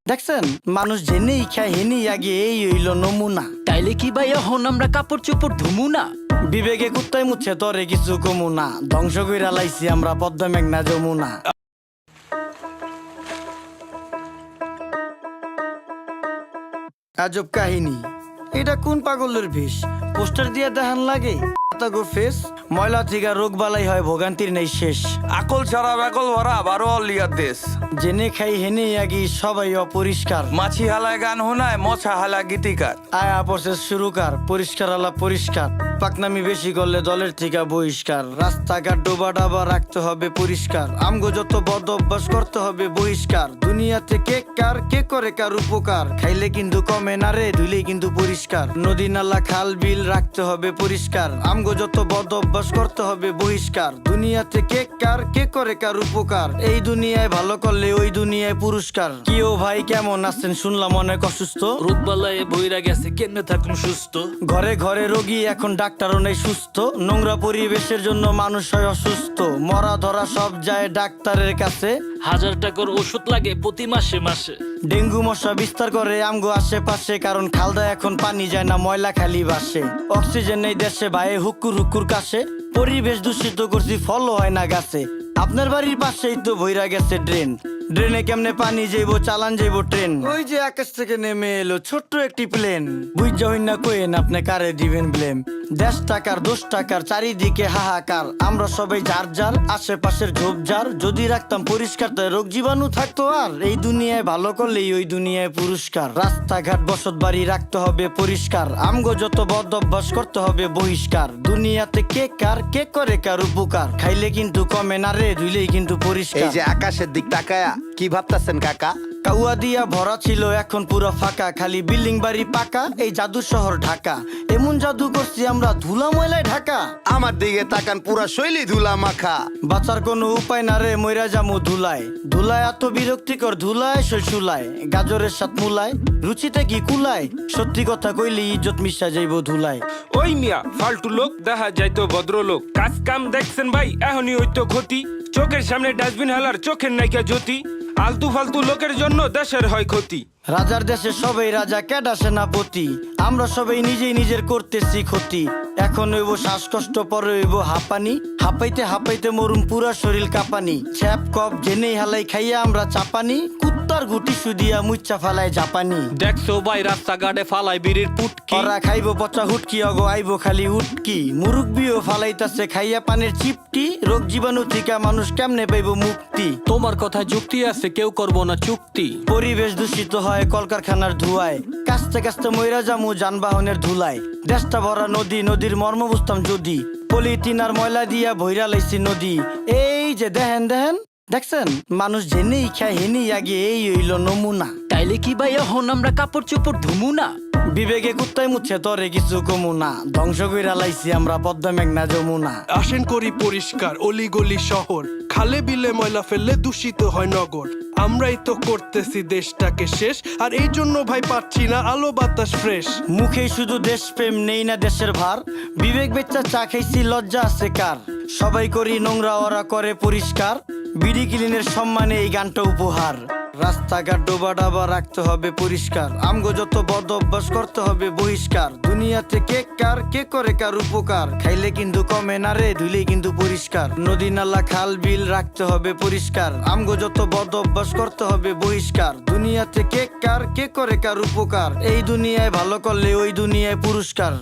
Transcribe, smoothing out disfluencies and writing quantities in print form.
দেখছেন মানুষ জেনেই খায় হেনেই আগে এই হইল নমুনা। তাইলে কি ভাই এখন আমরা কাপড় চোপড় ধুমু না? বিবেকে কুত্তায় মুচ্ছে তরে কিছু কমু না, ধ্বংস কইরা লাইছি আমরা পদ্মা মেঘনা যমুনা। আজব কাহিনী, এটা কোন পাগলের ভেষ? পোস্টার দিয়ে দেখান লাগে গো ফেস, ময়লা থেকে রোগ বালাই হয় ভোগান্তির নেই শেষ। আকল ছাড়া বেকল ভরা বারো অলিয়ার দেশ। জেনে খাই হেনে আগি সবাই অপরিষ্কার। মাছি হালায় গান হোনায় মশা হালা গীতিকার। আয়া প্রসেস শুরুকার, পরিষ্কার আলা পরিষ্কার। পাকনামি বেশি করলে দলের থেকে বহিষ্কার। রাস্তাঘাট ডোবা ডাবা রাখতে হবে পরিষ্কার। আমগো যত বদ অভ্যাস করতে হবে বহিষ্কার। দুনিয়াতে কে কার কে করে কার উপকার, খাইলে কিন্তু কমে না রে ধুইলে কিন্তু পরিষ্কার। নদী নালা খাল বিল রাখতে হবে পরিষ্কার। আমগো যত বদ অভ্যাস করতে হবে বহিষ্কার। দুনিয়াতে কে কার কে করে কার উপকার, এই দুনিয়ায় ভালো করলে ওই দুনিয়ায় পুরস্কার। কি ও ভাই কেমন আছেন? শুনলাম অনেক অসুস্থ। রোগবালায় বইরা গেছে, কেমনে থাকুন সুস্থ? ঘরে ঘরে রোগী এখন ডাক্তারও নেই সুস্থ। নোংরা পরিবেশের জন্য মানুষ হয় অসুস্থ। মরা ধরা সব যায় ডাক্তারের কাছে। 1000 টাকার ওষুধ লাগে প্রতি মাসে মাসে। ডেঙ্গু মশা বিস্তার করে আমগো আশেপাশে, কারণ খালদা এখন পানি যায় না, ময়লা খালি বাসে। অক্সিজেন নেই দেশে ভাই হুক্কুর হুক্কুর কাশে। পরিবেশ দূষিত করছি ফলও হয় না গাছে। আপনার বাড়ির পাশেই তো ভইরা গেছে ড্রেন। ড্রেনে কেমনে পানি যাইবো, চালান যাইবো ট্রেন। ওই যে আকাশ থেকে নেমে এলো ছোট্ট একটি প্লেন। বুঝা হই না কইেন আপনি কারে দিবেন ব্লেম। 10 টাকার 10 টাকার চারিদিকে হাহাকার। আমরা সবাই যার যার আশেপাশের ঝোপঝাড় যদি রাখতাম পরিষ্কার, তাই রোগ জীবাণু থাকতো আর। এই দুনিয়ায় ভালো করলেই ওই দুনিয়ায় পুরস্কার। রাস্তাঘাট বসত বাড়ি রাখতে হবে পরিষ্কার। আমগো যত বদ অভ্যাস করতে হবে বহিষ্কার। দুনিয়াতে কে কার কে করে কার উপকার, খাইলে কিন্তু কমে না রে ধুইলেই কিন্তু এই পরিষ্কার। যে আকাশের দিক তাকায়া কি ভাবতাছেন কাকা? কাউয়া দিয়া ভরা ছিল এখন পুরো ফাঁকা। খালি বিল্ডিং বাড়ি পাকা, এই জাদু শহর ঢাকা। এমন জাদু করছি আমরা ধুলা ময়লায় ঢাকা। আমার দিকে তাকান পুরা শৈলী ধুলা মাখা। বাঁচার কোনো উপায় না রে মইরা জামু ধুলায়। ধুলায় এত বিরক্তিকর, ধুলায় শৈশুলায়। গাজরের সাথ মুলায়, রুচিতে কি কুলায়? সত্যি কথা কইলে ইজ্জত মিশা যাইব ধুলায়। ওই মিয়া ফালতু লোক দেখা যাইতো ভদ্রলোক। কাজ কাম দেখছেন ভাই এখনই হইতো ক্ষতি। চোখের সামনে ডাস্টবিন হালার চোখের নাইকা জ্যোতি। আলতু ফালতু লোকের জন্য দেশের হয় ক্ষতি। রাজার দেশে সবাই রাজা, ক্যাডা সেনাপতি। আমরা সবাই নিজেই নিজের করতেছি ক্ষতি। এখন হইব শ্বাসকষ্ট, পরে হইব হাঁপানি। হাঁপাইতে হাঁপাইতে মরুম পুরা শরীর কাঁপানি। ছ্যাপ কপ জেনেই হালাই খাইয়া আমরা চাপানি। কুত্তার গুটি সুদিয়া মুচ্চা ফালায় জাপানি। দেখছো ভাই রাস্তাঘাটে ফালাই বিড়ির পুটকি। ওরা খাইব পচা হুটকি, অগো আইব খালি উটকি। মুরুব্বিও ফালাইতাছে খাইয়া পানের চিপটি। রোগ জীবাণু থেকে মানুষ কেমনে পাইব মুক্তি? তোমার কথা যুক্তি আছে, কেউ করবো না চুক্তি। পরিবেশ দূষিত হয় কলকারখানার ধুয়ায়। কাস্তে কাস্তে মইরা জামু যানবাহনের ধুলায়। দেশটা ভরা নদী, নদীর মর্ম বুঝতাম যদি। পলিথিন আর ময়লা দিয়া ভইরা লাইছি নদী। এই যে দেখেন দেখেন, দেখছেন মানুষ জেনেই খায় হেনেই আগে এই হইল নমুনা। তাইলে কি ভাই এখন আমরা কাপড় চোপড় ধুমু না? বিবেকে কুত্তায় মুচ্ছে তরে কিছু কমু না, ধ্বংস কইরা লাইছি আমরা পদ্মা মেঘনা যমুনা। আসেন করি পরিষ্কার অলিগলি শহর, খালে বিলে ময়লা ফেললে দূষিত হয় নগর। আমরাই তো করতেছি দেশটাকে শেষ, আর এই জন্য ভাই পাচ্ছি না আলো বাতাস ফ্রেশ। মুখে শুধু দেশপ্রেম, নেই না দেশের ভার। বিবেক বেচ্চা চা খাইছি, লজ্জা আছে কার? সবাই করি নোংরা, ওরা করে পরিষ্কার। বিডি ক্লিনের সম্মানে এই গানটা উপহার। রাস্তাঘাট ডোবা ডাবা রাখতে হবে পরিষ্কার। আমগো যত বদ অভ্যাস করতে হবে বহিষ্কার। দুনিয়াতে কে কার কে করে কার উপকার, খাইলে কিন্তু কমে না রে ধুইলেই কিন্তু পরিষ্কার। নদী নালা খাল বিল রাখতে হবে পরিষ্কার। আমগো যত বদ অভ্যাস করতে হবে বহিষ্কার। দুনিয়াতে কে কার কে করে কার উপকার, এই দুনিয়ায় ভালো করলে ওই দুনিয়ায় পুরস্কার।